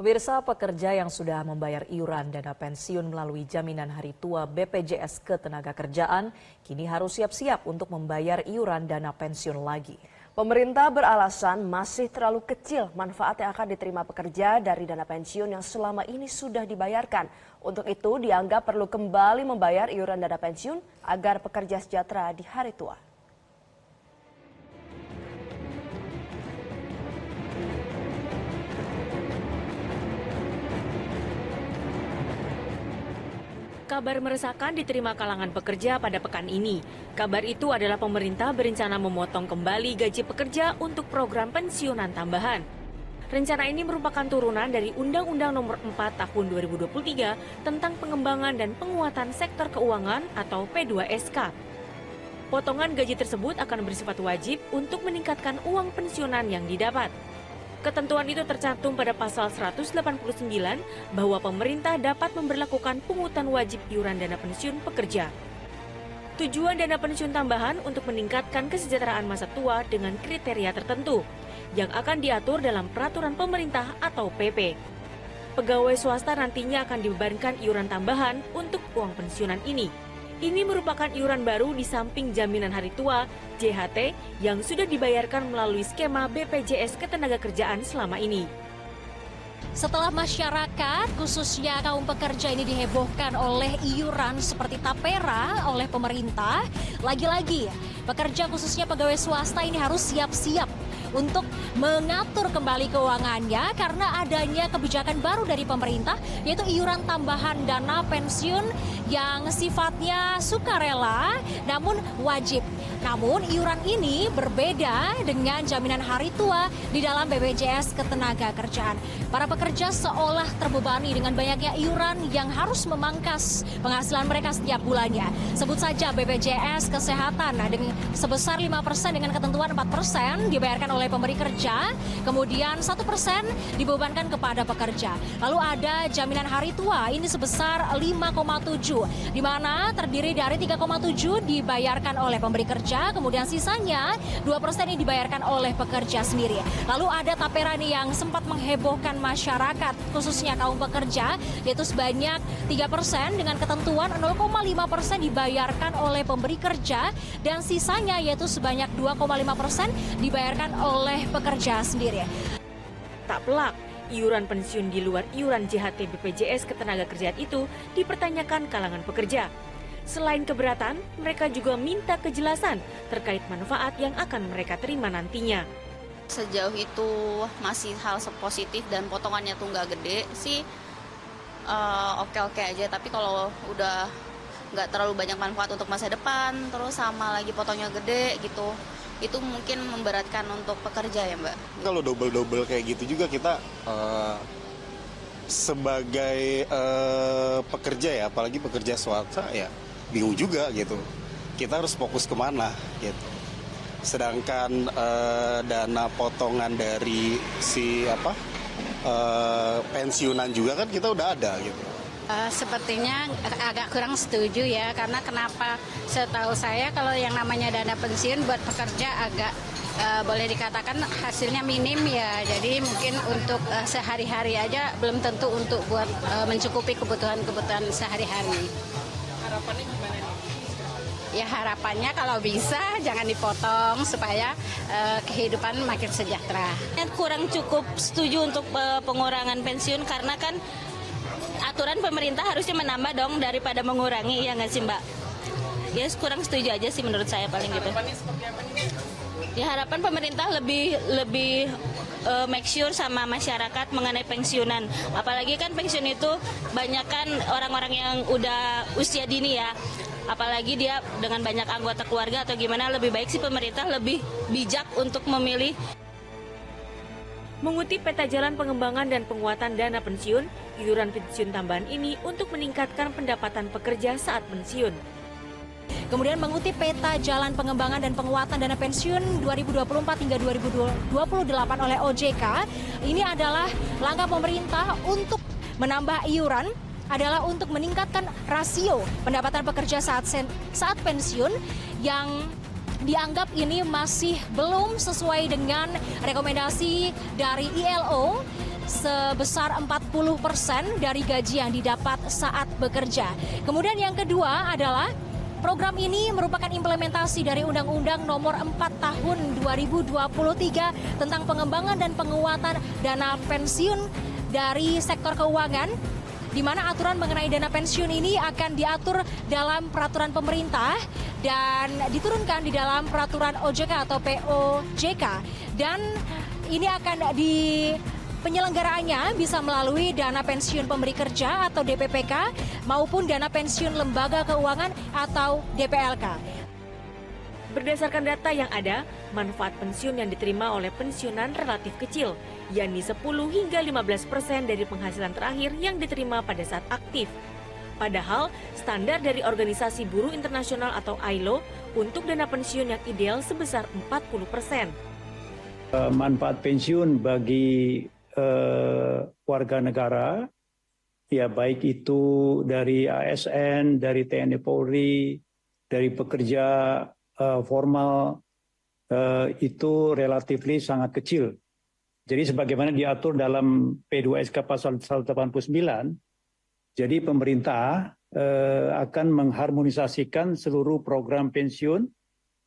Pemirsa, pekerja yang sudah membayar iuran dana pensiun melalui jaminan hari tua BPJS Ketenagakerjaan kini harus siap-siap untuk membayar iuran dana pensiun lagi. Pemerintah beralasan masih terlalu kecil manfaat yang akan diterima pekerja dari dana pensiun yang selama ini sudah dibayarkan. Untuk itu dianggap perlu kembali membayar iuran dana pensiun agar pekerja sejahtera di hari tua. Kabar meresahkan diterima kalangan pekerja pada pekan ini. Kabar itu adalah pemerintah berencana memotong kembali gaji pekerja untuk program pensiunan tambahan. Rencana ini merupakan turunan dari Undang-Undang Nomor 4 Tahun 2023 tentang pengembangan dan penguatan sektor keuangan atau P2SK. Potongan gaji tersebut akan bersifat wajib untuk meningkatkan uang pensiunan yang didapat. Ketentuan itu tercantum pada pasal 189 bahwa pemerintah dapat memberlakukan pungutan wajib iuran dana pensiun pekerja. Tujuan dana pensiun tambahan untuk meningkatkan kesejahteraan masa tua dengan kriteria tertentu yang akan diatur dalam peraturan pemerintah atau PP. Pegawai swasta nantinya akan dibebankan iuran tambahan untuk uang pensiunan ini. Ini merupakan iuran baru di samping jaminan hari tua JHT yang sudah dibayarkan melalui skema BPJS Ketenagakerjaan selama ini. Setelah masyarakat, khususnya kaum pekerja ini dihebohkan oleh iuran seperti tapera oleh pemerintah, lagi-lagi pekerja khususnya pegawai swasta ini harus siap-siap untuk mengatur kembali keuangannya karena adanya kebijakan baru dari pemerintah yaitu iuran tambahan dana pensiun yang sifatnya sukarela namun wajib. Namun iuran ini berbeda dengan jaminan hari tua di dalam BPJS Ketenagakerjaan. Para pekerja seolah terbebani dengan banyaknya iuran yang harus memangkas penghasilan mereka setiap bulannya. Sebut saja BPJS Kesehatan dengan sebesar 5% dengan ketentuan 4% dibayarkan oleh pemberi kerja, kemudian 1% dibebankan kepada pekerja. Lalu ada jaminan hari tua ini sebesar 5,7 di mana terdiri dari 3,7 dibayarkan oleh pemberi kerja, kemudian sisanya 2% ini dibayarkan oleh pekerja sendiri. Lalu ada tapera nih yang sempat menghebohkan masyarakat khususnya kaum pekerja yaitu sebanyak 3% dengan ketentuan 0,5% dibayarkan oleh pemberi kerja dan sisanya yaitu sebanyak 2,5% dibayarkan oleh pekerja sendiri. Tak pelak, iuran pensiun di luar iuran JHT BPJS Ketenagakerjaan itu dipertanyakan kalangan pekerja. Selain keberatan, mereka juga minta kejelasan terkait manfaat yang akan mereka terima nantinya. Sejauh itu masih hal positif dan potongannya tuh nggak gede sih, oke-oke aja. Tapi kalau udah nggak terlalu banyak manfaat untuk masa depan, terus sama lagi potongnya gede gitu, itu mungkin memberatkan untuk pekerja ya Mbak. Kalau double-double kayak gitu juga kita sebagai pekerja ya, apalagi pekerja swasta ya bingung juga gitu. Kita harus fokus kemana gitu. Sedangkan dana potongan dari si pensiunan juga kan kita udah ada gitu. Sepertinya agak kurang setuju ya, karena kenapa setahu saya kalau yang namanya dana pensiun buat pekerja agak boleh dikatakan hasilnya minim ya, jadi mungkin untuk sehari-hari aja belum tentu untuk buat mencukupi kebutuhan-kebutuhan sehari-hari. Harapannya gimana nih? Ya harapannya kalau bisa jangan dipotong supaya kehidupan makin sejahtera. Kurang cukup setuju untuk pengurangan pensiun karena kan aturan pemerintah harusnya menambah dong daripada mengurangi, ya nggak sih Mbak? Ya kurang setuju aja sih menurut saya paling gitu. Harapannya seperti apa nih? Ya harapan pemerintah lebih make sure sama masyarakat mengenai pensiunan. Apalagi kan pensiun itu banyak kan orang-orang yang udah usia dini ya. Apalagi dia dengan banyak anggota keluarga atau gimana, lebih baik sih pemerintah lebih bijak untuk memilih. Mengutip peta jalan pengembangan dan penguatan dana pensiun, iuran pensiun tambahan ini untuk meningkatkan pendapatan pekerja saat pensiun. Kemudian mengutip peta jalan pengembangan dan penguatan dana pensiun 2024 hingga 2028 oleh OJK, ini adalah langkah pemerintah untuk menambah iuran adalah untuk meningkatkan rasio pendapatan pekerja saat pensiun yang dianggap ini masih belum sesuai dengan rekomendasi dari ILO sebesar 40% dari gaji yang didapat saat bekerja. Kemudian yang kedua adalah program ini merupakan implementasi dari Undang-Undang Nomor 4 Tahun 2023 tentang pengembangan dan penguatan dana pensiun dari sektor keuangan, di mana aturan mengenai dana pensiun ini akan diatur dalam peraturan pemerintah dan diturunkan di dalam peraturan OJK atau POJK. Dan ini akan penyelenggaraannya bisa melalui dana pensiun pemberi kerja atau DPPK maupun dana pensiun lembaga keuangan atau DPLK. Berdasarkan data yang ada, manfaat pensiun yang diterima oleh pensiunan relatif kecil, yakni 10 hingga 15% dari penghasilan terakhir yang diterima pada saat aktif. Padahal, standar dari Organisasi Buruh Internasional atau ILO untuk dana pensiun yang ideal sebesar 40%. Manfaat pensiun bagi warga negara, ya baik itu dari ASN, dari TNI Polri, dari pekerja formal, itu relatif sangat kecil. Jadi sebagaimana diatur dalam P2SK pasal 189, jadi pemerintah akan mengharmonisasikan seluruh program pensiun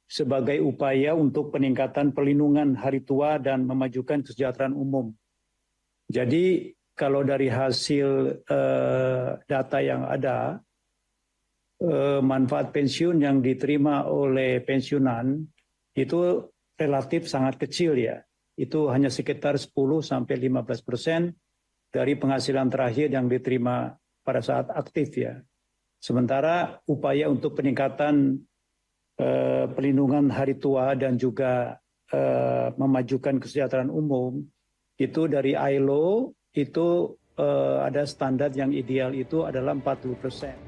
sebagai upaya untuk peningkatan perlindungan hari tua dan memajukan kesejahteraan umum. Jadi kalau dari hasil data yang ada, manfaat pensiun yang diterima oleh pensiunan itu relatif sangat kecil ya. Itu hanya sekitar 10-15% dari penghasilan terakhir yang diterima pada saat aktif ya. Sementara upaya untuk peningkatan perlindungan hari tua dan juga memajukan kesejahteraan umum itu dari ILO itu ada standar yang ideal itu adalah 40%.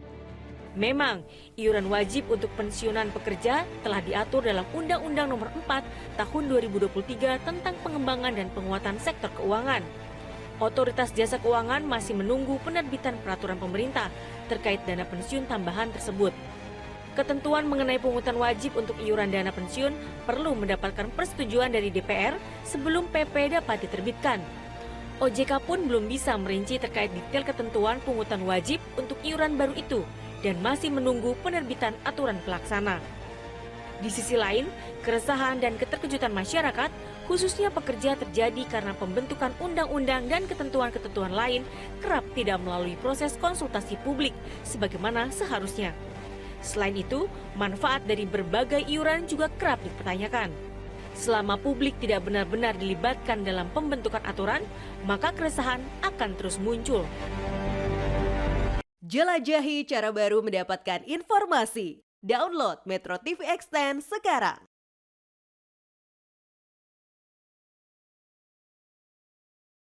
Memang, iuran wajib untuk pensiunan pekerja telah diatur dalam Undang-Undang Nomor 4 Tahun 2023 tentang pengembangan dan penguatan sektor keuangan. Otoritas Jasa Keuangan masih menunggu penerbitan peraturan pemerintah terkait dana pensiun tambahan tersebut. Ketentuan mengenai pungutan wajib untuk iuran dana pensiun perlu mendapatkan persetujuan dari DPR sebelum PP dapat diterbitkan. OJK pun belum bisa merinci terkait detail ketentuan pungutan wajib untuk iuran baru itu dan masih menunggu penerbitan aturan pelaksana. Di sisi lain, keresahan dan keterkejutan masyarakat, khususnya pekerja terjadi karena pembentukan undang-undang dan ketentuan-ketentuan lain kerap tidak melalui proses konsultasi publik sebagaimana seharusnya. Selain itu, manfaat dari berbagai iuran juga kerap dipertanyakan. Selama publik tidak benar-benar dilibatkan dalam pembentukan aturan, maka keresahan akan terus muncul. Jelajahi cara baru mendapatkan informasi. Download Metro TV Extend sekarang.